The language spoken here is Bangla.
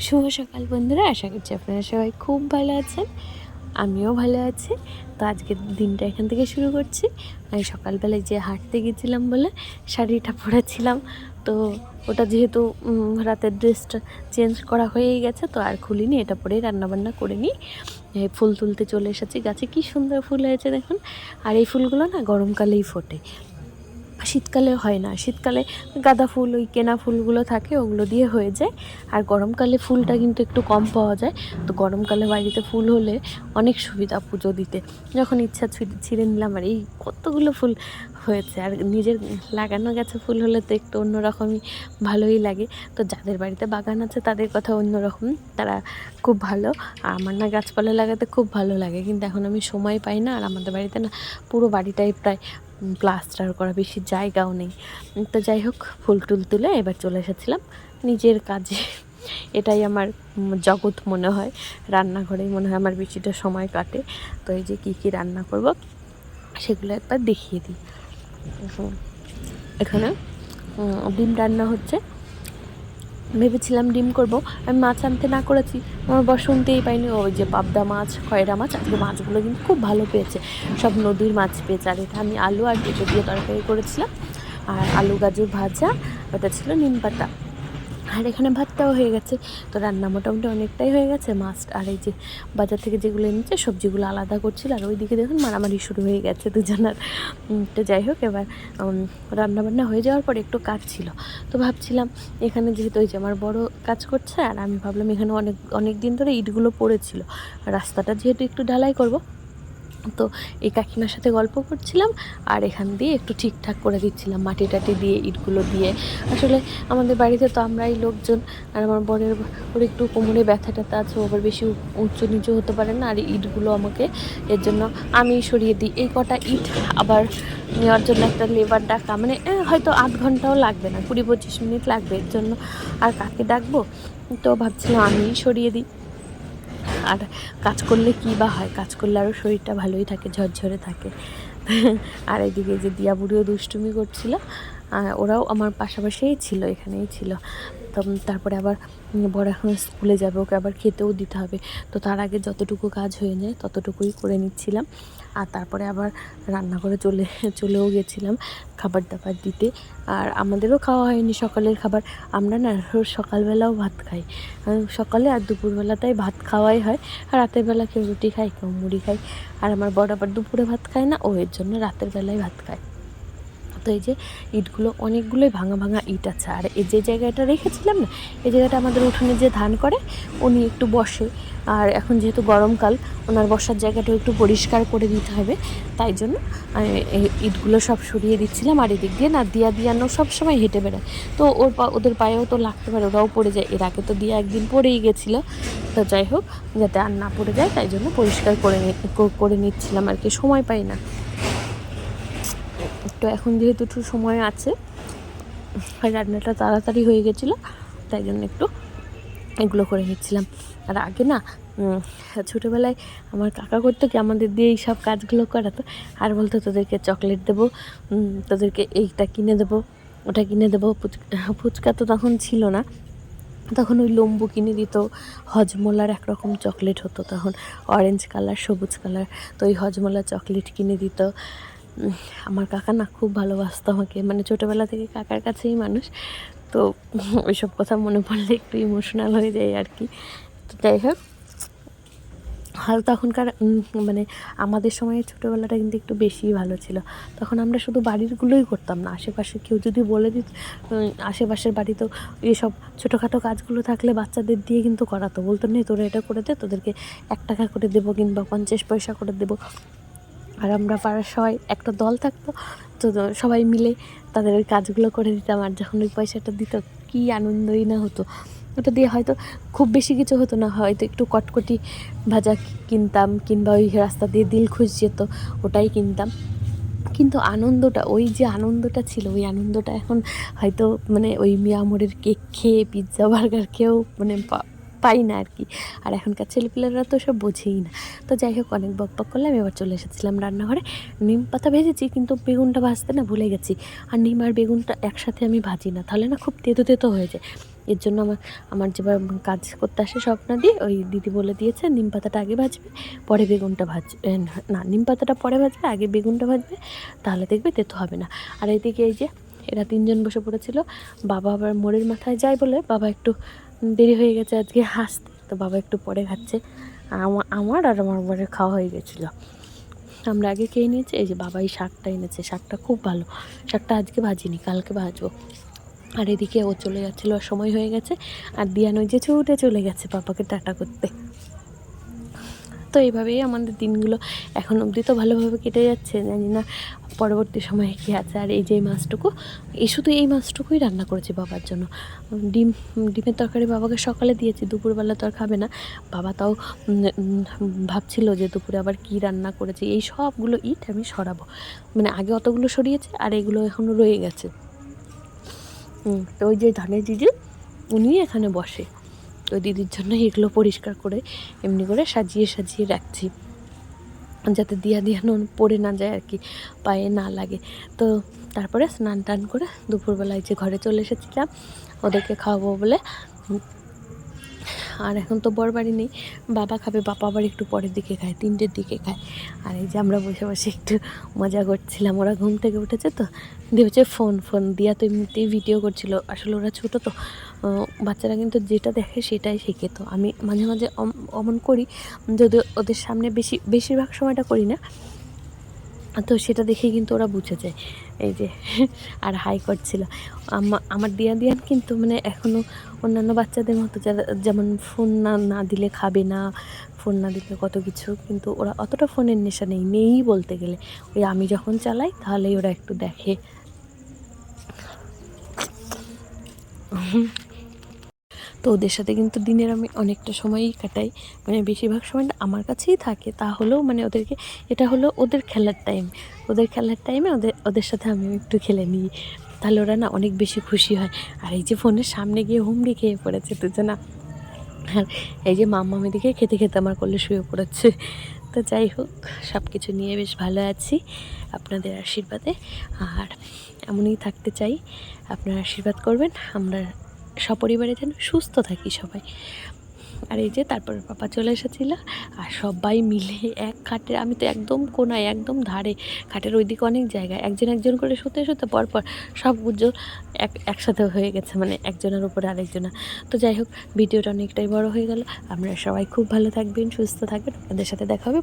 শুভ সকাল বন্ধুরা, আশা করছি আপনারা সবাই খুব ভালো আছেন। আমিও ভালো আছি। তো আজকের দিনটা এখান থেকে শুরু করছি। আমি সকালবেলায় যে হাঁটতে গেছিলাম বলে শাড়িটা পরেছিলাম, তো ওটা যেহেতু রাতের ড্রেসটা চেঞ্জ করা হয়েই গেছে, তো আর খুলিনি, এটা পরেই রান্নাবান্না করে নিই। ফুল তুলতে চলে এসেছি। গাছে কি সুন্দর ফুল হয়েছে দেখুন। আর এই ফুলগুলো না গরমকালেই ফোটে, শীতকালে হয় না। শীতকালে গাঁদা ফুল, ওই কেনা ফুলগুলো থাকে, ওগুলো দিয়ে হয়ে যায়। আর গরমকালে ফুলটা কিন্তু একটু কম পাওয়া যায়। তো গরমকালে বাড়িতে ফুল হলে অনেক সুবিধা পুজো দিতে। যখন ইচ্ছা ছিঁড়ে নিলাম, আর এই কতগুলো ফুল হয়েছে। আর নিজের লাগানো গাছে ফুল হলে তো একটু অন্যরকমই ভালোই লাগে। তো যাদের বাড়িতে বাগান আছে তাদের কথা অন্যরকম, তারা খুব ভালো। আর আমার না গাছপালা লাগাতে খুব ভালো লাগে, কিন্তু এখন আমি সময় পাই না। আর আমাদের বাড়িতে না পুরো বাড়িটাই প্রায় প্লাস্টার করা, বেশি জায়গাও নেই। তো যাই হোক, ফুল টুল তুলে এবার চলে এসেছিলাম নিজের কাজে। এটাই আমার জগৎ মনে হয়, রান্নাঘরেই মনে হয় আমার বেশিটা সময় কাটে। তো এই যে কী কী রান্না করব সেগুলো একবার দেখিয়ে দিই। এখানে ডিম রান্না হচ্ছে। ভেবেছিলাম ডিম করব, আমি মাছ আনতে না করেছি, আমার বর শুনতেই পাইনি। ওই যে পাবদা মাছ, খয়রা মাছ, আজকে মাছগুলো কিন্তু খুব ভালো পেয়েছে, সব নদীর মাছ পেয়েছে। আর এটা আমি আলু আর পেঁপে দিয়ে তরকারি করেছিলাম, আর আলু গাজর ভাজা, ওটা ছিল নিম পাতা। আর এখানে ভাতটাও হয়ে গেছে। তো রান্না মোটামুটি অনেকটাই হয়ে গেছে। মাছ আর এই যে বাজার থেকে যেগুলো এনেছে সবজিগুলো আলাদা করছিল, আর ওইদিকে দেখুন মারামারি শুরু হয়ে গেছে দুজনার। তো যাই হোক, এবার রান্নাবান্না হয়ে যাওয়ার পর একটু কাজ ছিল। তো ভাবছিলাম এখানে যেহেতু ওই যে আমার বড় কাজ করছে, আর আমি ভাবলাম এখানে অনেক দিন ধরে ইটগুলো পড়েছিল, রাস্তাটা যেহেতু একটু ঢালাই করব, তো এই কাকিমার সাথে গল্প করছিলাম আর এখান দিয়ে একটু ঠিকঠাক করে দিচ্ছিলাম, মাটি টাটি দিয়ে, ইটগুলো দিয়ে। আসলে আমাদের বাড়িতে তো আমরাই লোকজন, আর আমার বরের ওর একটু কোমরে ব্যথা ট্যাথা আছে, ও আবার বেশি উঁচু নিচু হতে পারে না। আর ইটগুলো আমাকে, এর জন্য আমি সরিয়ে দিই। এই কটা ইট আবার নেওয়ার জন্য একটা লেবার ডাকা, মানে হয়তো 8 ঘন্টাও লাগবে না, 20-25 মিনিট লাগবে। এর জন্য আর কাকে ডাকবো? তো ভাবছিলাম আমিই সরিয়ে দিই। আর কাজ করলে কী বা হয়, কাজ করলে আরও শরীরটা ভালোই থাকে, ঝরঝরে থাকে। আর এদিকে যে দিয়া বুড়িও দুষ্টুমি করছিল, ওরাও আমার পাশাপাশিই ছিল, এখানেই ছিল। তো তারপরে আবার বড় এখন স্কুলে যাবে, ওকে আবার খেতেও দিতে হবে। তো তার আগে যতটুকু কাজ হয়ে যায় ততটুকুই করে নিচ্ছিলাম। আর তারপরে আবার রান্নাঘরে চলেও গেছিলাম খাবার দাবার দিতে। আর আমাদেরও খাওয়া হয়নি সকালের খাবার। আমরা না রোজ সকালবেলাও ভাত খাই, সকালে আর দুপুরবেলাটাই ভাত খাওয়াই হয়। আর রাতের বেলা কেউ রুটি খায়, কেউ মুড়ি খায়। আর আমার বড় আবার দুপুরে ভাত খায় না, ও এর জন্য রাতের বেলায় ভাত খায়। তো এই যে ইটগুলো অনেকগুলোই ভাঙা ভাঙা ইট আছে। আর এই যে জায়গাটা রেখেছিলাম না, এই জায়গাটা আমাদের উঠোনে যে ধান করে উনি একটু বসে। আর এখন যেহেতু গরমকাল, ওনার বসার জায়গাটাও একটু পরিষ্কার করে দিতে হবে, তাই জন্য এই ইটগুলো সব সরিয়ে দিচ্ছিলাম। আর এদিক দিয়ে না দিয়ানো সবসময় হেঁটে বেড়ায়, তো ওদের পায়েও তো লাগতে পারে, ওরাও পড়ে যায়। এর আগে তো দিয়া একদিন পড়েই গেছিলো। তো যাই হোক, যাতে আর না পড়ে যায় তাই জন্য পরিষ্কার করে নিচ্ছিলাম আর কি, সময় পাই না। তো এখন যেহেতু একটু সময় আছে, রান্নাটা তাড়াতাড়ি হয়ে গেছিলো, তাই জন্য একটু এগুলো করে নিচ্ছিলাম। আর আগে না ছোটোবেলায় আমার কাকা করতো কি, আমাদের দিয়ে এই সব কাজগুলো করাতো, আর বলতো তোদেরকে চকলেট দেবো, তোদেরকে এইটা কিনে দেবো, ওটা কিনে দেবো। ফুচকা তো তখন ছিল না, তখন ওই লম্বু কিনে দিত। হজমোলার একরকম চকলেট হতো তখন, অরেঞ্জ কালার, সবুজ কালার। তো ওই হজমোলা চকলেট কিনে দিত। আমার কাকা না খুব ভালোবাসতো আমাকে, মানে ছোটোবেলা থেকে কাকার কাছেই মানুষ। তো ওইসব কথা মনে পড়লে একটু ইমোশনাল হয়ে যায় আর কি। তো যাই হোক, হাল তখনকার মানে আমাদের সময়ে ছোটোবেলাটা কিন্তু একটু বেশিই ভালো ছিল। তখন আমরা শুধু বাড়িরগুলোই করতাম না, আশেপাশে কেউ যদি বলে দিত, আশেপাশের বাড়িতেও এইসব ছোটোখাটো কাজগুলো থাকলে বাচ্চাদের দিয়ে কিন্তু করাতো, বলতো নেই তোরা এটা করে দে, তোদেরকে 1 টাকা করে দেবো কিংবা 50 পয়সা করে দেবো। আর আমরা পাড়ার সবাই একটা দল থাকতো, তো সবাই মিলে তাদের ওই কাজগুলো করে দিতাম। আর যখন ওই পয়সাটা দিত, কী আনন্দই না হতো। ওটা দিয়ে হয়তো খুব বেশি কিছু হতো না, হয়তো একটু কটকটি ভাজা কিনতাম, কিংবা ওই রাস্তা দিয়ে দিলখুশ যেত, ওটাই কিনতাম। কিন্তু আনন্দটা, ওই যে আনন্দটা ছিল, ওই আনন্দটা এখন হয়তো মানে ওই মিয়া মোড়ের কেক খেয়ে, পিৎজা বার্গার খেয়েও মানে পাই না আর কি। আর এখনকার ছেলেপিলেরা তো সব বোঝেই না। তো যাই হোক, অনেক বকবক করলাম, এবার চলে এসেছিলাম রান্নাঘরে। নিম পাতা ভেজেছি, কিন্তু বেগুনটা ভাজতে না ভুলে গেছি। আর নিম আর বেগুনটা একসাথে আমি ভাজি না, তাহলে না খুব তেতো তেতো হয়ে যায়। এর জন্য আমার যে কাজ করতে আসে স্বপ্নাদি, ওই দিদি বলে দিয়েছে নিম পাতাটা আগে ভাজবে, পরে বেগুনটা ভাজবে, না নিম পাতাটা পরে ভাজবে, আগে বেগুনটা ভাজবে, তাহলে দেখবে তেতো হবে না। আর এইদিকে এই যে এরা 3জন বসে পড়েছিল। বাবা আবার মোড়ের মাথায় যায় বলে বাবা একটু দেরি হয়ে গেছে আজকে আসতে, তো বাবা একটু পরে খাচ্ছে। আমার আর আমার বরের খাওয়া হয়ে গেছিলো, আমরা আগে খেয়ে নিয়েছি। এই যে বাবা এই শাকটা এনেছে, শাকটা খুব ভালো, শাকটা আজকে ভাজিনি, কালকে ভাজবো। আর এদিকে ও চলে যাচ্ছিলো, আর সময় হয়ে গেছে, আর দিয়ান ওই যে ছুটে চলে গেছে পাপাকে টাটা করতে। তো এইভাবেই আমাদের দিনগুলো এখন অবধি তো ভালোভাবে কেটে যাচ্ছে, জানি না পরবর্তী সময়ে কী আছে। আর এই যে মাছটুকু, শুধু এই মাছটুকুই রান্না করেছি বাবার জন্য। ডিমের তরকারি বাবাকে সকালে দিয়েছি, দুপুরবেলা তো আর খাবে না বাবা, তাও ভাবছিল যে দুপুরে আবার কি রান্না করেছি। এই সবগুলো ইট আমি সরাবো, মানে আগে অতগুলো সরিয়েছে আর এগুলো এখনও রয়ে গেছে। তো ওই যে ধানের দিদি উনি এখানে বসে, ওই দিদির জন্য এগুলো পরিষ্কার করে এমনি করে সাজিয়ে সাজিয়ে রাখছি, যাতে দিয়া নুন পড়ে না যায় আর কি, পায়ে না লাগে। তো তারপরে স্নান টান করে দুপুরবেলায় যে ঘরে চলে এসেছিলাম ওদেরকে খাওয়াবো বলে। আর এখন তো বর বাড়ি নেই, বাবা খাবে, বাবা আবার একটু পরের দিকে খায়, 3টের দিকে খায়। আর এই যে আমরা বসে বসে একটু মজা করছিলাম, ওরা ঘুম থেকে উঠেছে তো ভেবেছে ফোন দিয়া তো এমনিতেই ভিডিও করছিল। আসলে ওরা ছোটো তো, বাচ্চারা কিন্তু যেটা দেখে সেটাই শেখে। তো আমি মাঝে মাঝে অমন করি, যদি ওদের সামনে বেশিরভাগ সময়টা করি না, তো সেটা দেখেই কিন্তু ওরা বুঝে যায়। এই যে আর হাই করছিল আমার দিয়ান কিন্তু মানে এখনও অন্যান্য বাচ্চাদের মতো, যারা যেমন ফোন না দিলে খাবে না, ফোন না দিলে কত কিছু, কিন্তু ওরা অতটা ফোনের নেশা নেই বলতে গেলে। ওই আমি যখন চালাই তাহলেই ওরা একটু দেখে। তো ওদের সাথে কিন্তু দিনের আমি অনেকটা সময়ই কাটাই, মানে বেশিরভাগ সময়টা আমার কাছেই থাকে। তাহলেও মানে ওদেরকে, এটা হলো ওদের খেলার টাইম, ওদের খেলার টাইমে ওদের সাথে আমিও একটু খেলে নিই, তাহলে ওরা না অনেক বেশি খুশি হয়। আর এই যে ফোনের সামনে গিয়ে হুমড়ি খেয়ে পড়েছে দুজনা, আর এই যে মাম্মামি দিকে খেতে খেতে আমার কোলে শুয়ে পড়েছে। তো যাই হোক, সব কিছু নিয়ে বেশ ভালো আছি আপনাদের আশীর্বাদে, আর এমনই থাকতে চাই। আপনারা আশীর্বাদ করবেন, আমরা সপরিবারে যেন সুস্থ থাকি সবাই। আর এই যে তারপর পাপা চলে এসেছিলো, আর সবাই মিলে এক খাটের, আমি তো একদম কোনায়, একদম ধারে, খাটের ওইদিকে অনেক জায়গায়, একজন করে শুতে পরপর সবগুলো একসাথে হয়ে গেছে, মানে একজনের উপরে আরেকজনা। তো যাই হোক, ভিডিওটা অনেকটাই বড় হয়ে গেল। আপনারা সবাই খুব ভালো থাকবেন, সুস্থ থাকবেন, আপনাদের সাথে দেখা হবে।